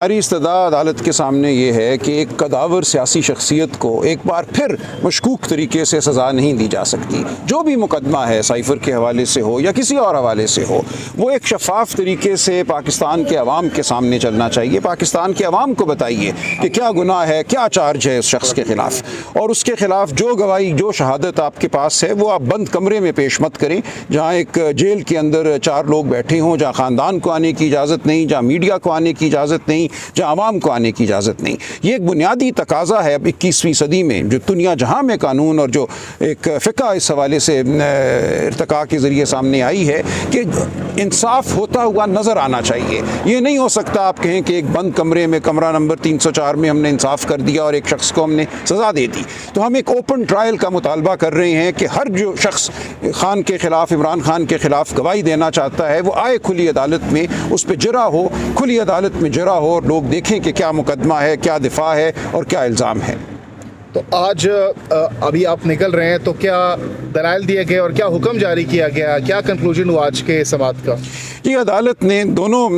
हमारी इस्तदा अदालत के सामने ये है कि एक कदावर सियासी शख्सियत को एक बार फिर मशकूक तरीके से सज़ा नहीं दी जा सकती। जो भी मुकदमा है साइफ़र के हवाले से हो या किसी और हवाले से हो, वो एक शफाफ तरीके से पाकिस्तान के अवाम के सामने चलना चाहिए। पाकिस्तान के अवाम को बताइए कि क्या गुनाह है, क्या चार्ज है उस शख्स के ख़िलाफ़, और उसके ख़िलाफ़ जो गवाही जो शहादत आपके पास है वो आप बंद कमरे में पेश मत करें, जहाँ एक जेल के अंदर 4 लोग बैठे हों, जहाँ ख़ानदान को आने की इजाज़त नहीं, जहाँ मीडिया को आने की इजाज़त नहीं, जहाँ आवाम को आने की इजाज़त नहीं। ये एक बुनियादी तकाज़ा है अब 21वीं सदी में, जो दुनिया जहाँ में कानून और जो एक फ़िक़ा इस हवाले से इर्तिका के ज़रिए सामने आई है कि इंसाफ होता हुआ नज़र आना चाहिए। ये नहीं हो सकता आप कहें कि एक बंद कमरे में, कमरा नंबर 304 में हमने इंसाफ कर दिया और एक शख्स को हमने सज़ा दे दी। तो हम एक ओपन ट्रायल का मुतालबा कर रहे हैं कि हर जो शख्स खान के ख़िलाफ़, इमरान खान के ख़िलाफ़ गवाही देना चाहता है वो आए खुली अदालत में, उस पर जरा हो, खुली अदालत में जरा हो और लोग देखें कि क्या मुकदमा है, क्या दिफा है और क्या इल्ज़ाम है। तो आज अभी आप निकल रहे हैं, तो क्या दलाइल दिए गए और क्या हुक्म जारी किया गया, क्या कंक्लूजन हुआ आज के समाअत का? जी, अदालत ने दोनों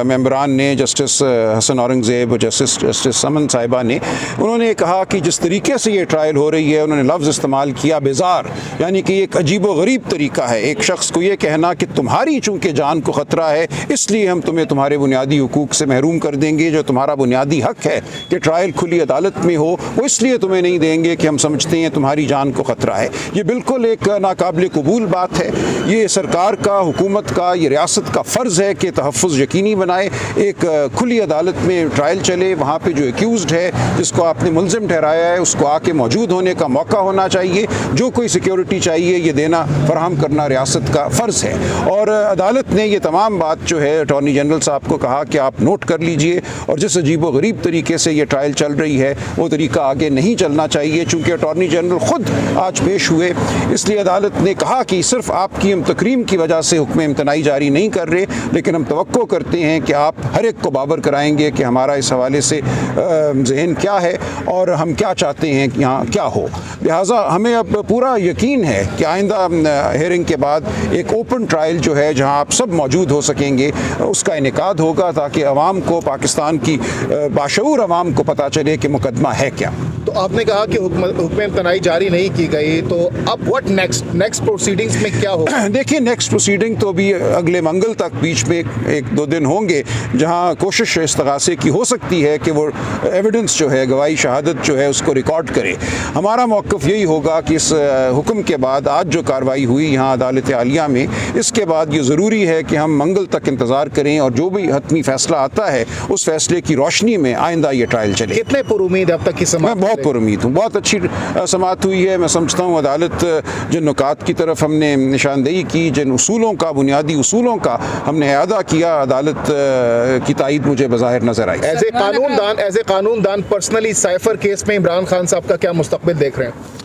मेंबरान ने, जस्टिस हसन औरंगज़ेब और जस्टिस समन साहिबा ने, उन्होंने कहा कि जिस तरीके से ये ट्रायल हो रही है, उन्होंने लफ्ज़ इस्तेमाल किया बेजार, यानी कि एक अजीब व गरीब तरीका है एक शख्स को ये कहना कि तुम्हारी चूँकि जान को ख़तरा है इसलिए हम तुम्हें तुम्हारे बुनियादी हुकूक से महरूम कर देंगे। जो तुम्हारा बुनियादी हक़ है कि ट्रायल खुली अदालत में हो, वो इसलिए तुम्हें नहीं देंगे कि हम समझते हैं तुम्हारी जान को ख़तरा है। ये बिल्कुल एक नाकाबिल कबूल बात है। ये सरकार का, हुकूमत का, ये रियासत का फ़र्ज़ है कि तहफ़्फ़ुज़ यकीनी बनाए, एक खुली अदालत में ट्रायल चले, वहाँ पे जो एक्यूज़्ड है, जिसको आपने मुल्ज़िम ठहराया है, उसको आके मौजूद होने का मौका होना चाहिए। जो कोई सिक्योरिटी चाहिए ये देना, फराहम करना रियासत का फ़र्ज़ है। और अदालत ने ये तमाम बात जो है अटॉर्नी जनरल साहब को कहा कि आप नोट कर लीजिए, और जिस अजीब व गरीब तरीके से ये ट्रायल चल रही है वो तरीका आगे नहीं चलना चाहिए। चूँकि अटॉर्नी जनरल ख़ुद आज पेश हुए, इसलिए अदालत ने कहा कि सिर्फ आपकी हम तकरीम की वजह से हुक्म इम्तनाई जारी नहीं कर रहे, लेकिन हम तवक्को करते हैं कि आप हर एक को बाबर कराएंगे कि हमारा इस हवाले से ज़हन क्या है और हम क्या चाहते हैं कि यहाँ क्या हो। लिहाजा हमें अब पूरा यकीन है कि आइंदा हेयरिंग के बाद एक ओपन ट्रायल जो है, जहाँ आप सब मौजूद हो सकेंगे, उसका इनेकाद होगा, ताकि अवाम को, पाकिस्तान की बाशऊर अवाम को पता चले कि मुकदमा है क्या। तो आपने कहा कि हुक्म इम्तनाई जारी नहीं की गई, तो अब व्हाट नेक्स्ट प्रोसीडिंग्स में क्या होगा? देखिए, नेक्स्ट प्रोसीडिंग तो भी अगले मंगल तक बीच में 1-2 दिन होंगे, जहां कोशिश इस्तगासे की हो सकती है कि वो एविडेंस जो है, गवाही शहादत जो है, उसको रिकॉर्ड करे। हमारा मौक़िफ़ यही होगा कि इस हुक्म के बाद आज जो कार्रवाई हुई यहाँ अदालत आलिया में, इसके बाद ये ज़रूरी है कि हम मंगल तक इंतज़ार करें और जो भी हतमी फ़ैसला आता है उस फैसले की रोशनी में आइंदा ये ट्रायल चले। कितने पुरुमीद अब तक की समाअत? मैं बहुत पुरुमीद हूँ, बहुत अच्छी समाअत हुई है। मैं समझता हूँ अदालत जिन नुकात की तरफ हमने निशानदेही की, जिन उसूलों का, बुनियादी उसूलों का हमने अदा किया, अदालत की तायद मुझे बज़ाहिर नज़र आई। एज ए कानूनदान पर्सनली साइफर केस में इमरान खान साहब का क्या मुस्तकबिल देख रहे हैं?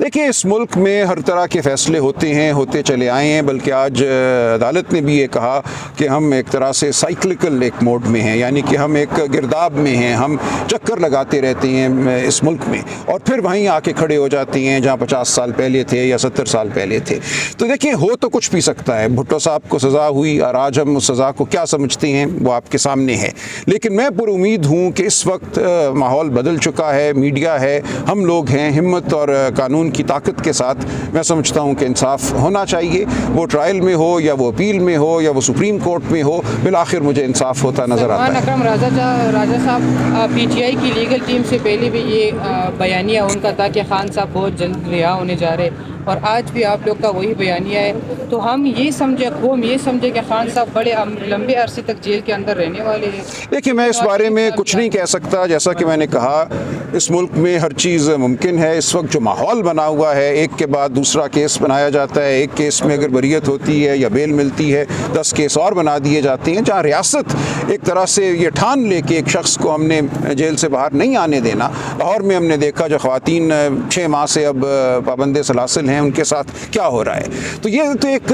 देखिए, इस मुल्क में हर तरह के फ़ैसले होते हैं, होते चले आए हैं, बल्कि आज अदालत ने भी ये कहा कि हम एक तरह से साइक्लिकल एक मोड में हैं, यानी कि हम एक गिरदाब में हैं, हम चक्कर लगाते रहते हैं इस मुल्क में और फिर वहीं आके खड़े हो जाते हैं जहाँ 50 साल पहले थे या 70 साल पहले थे। तो देखिए, हो तो कुछ भी सकता है। भुट्टो साहब को सज़ा हुई और आज हम उस सज़ा को क्या समझते हैं वो आपके सामने है, लेकिन मैं पुरुमीद हूँ कि इस वक्त माहौल बदल चुका है, मीडिया है, हम लोग हैं, हिम्मत और कानून की ताकत के साथ मैं समझता हूँ कि इंसाफ होना चाहिए। वो ट्रायल में हो या वो अपील में हो या वो सुप्रीम कोर्ट में हो, बिलाखिर मुझे इंसाफ होता नज़र आता है। अकरम राजा साहब, पीटीआई की लीगल टीम से पहले भी ये बयानिया उनका था कि खान साहब बहुत जल्द रिहा होने जा रहे, और आज भी आप लोग का वही बयानिया है। तो हम ये समझे, कौम ये समझे कि खान साहब बड़े लंबे अरसे तक जेल के अंदर रहने वाले हैं। देखिए, मैं इस बारे में कुछ नहीं कह सकता। जैसा कि मैंने कहा, इस मुल्क में हर चीज़ मुमकिन है। इस वक्त जो माहौल बना हुआ है, एक के बाद दूसरा केस बनाया जाता है, एक केस में अगर बरियत होती है या बेल मिलती है, 10 केस और बना दिए जाते हैं। जहाँ रियासत एक तरह से ये ठान ले कि एक शख्स को हमने जेल से बाहर नहीं आने देना। लाहौर में हमने देखा, जो ख़वातीन 6 माह से अब पाबंद सलासिल हैं उनके साथ क्या हो रहा है। तो ये तो एक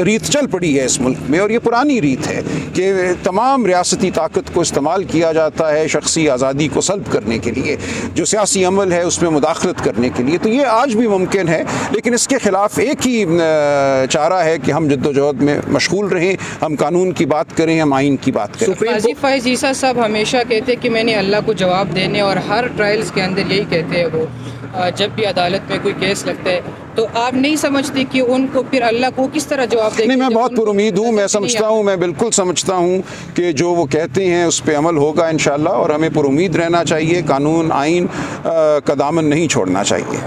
रीत चल पड़ी है इस मुल्क में, और ये पुरानी रीत है कि तमाम रियासती ताकत को इस्तेमाल किया जाता है शख्सी आज़ादी को सल्ब करने के लिए, जो सियासी अमल है उसमें मुदाखलत करने के लिए। तो ये आज भी मुमकिन है, लेकिन इसके ख़िलाफ़ एक ही चारा है कि हम जद्दोजहद में मशगूल रहें, हम कानून की बात करें, हम आइन की बात करें। काजी फैज़ ईसा साहब हमेशा कहते हैं कि मैंने अल्लाह को जवाब देने, और हर ट्रायल्स के अंदर यही कहते हैं वो, जब भी अदालत में कोई केस लगता है। तो आप नहीं समझते कि उनको फिर अल्लाह को किस तरह जवाब देंगे? नहीं, मैं बहुत पुरुमीद हूँ, मैं समझता हूँ, मैं बिल्कुल समझता हूँ कि जो वो कहते हैं उस पर अमल होगा इंशाअल्लाह, और हमें पुरुमीद रहना चाहिए, कानून आइन का दामन नहीं छोड़ना चाहिए।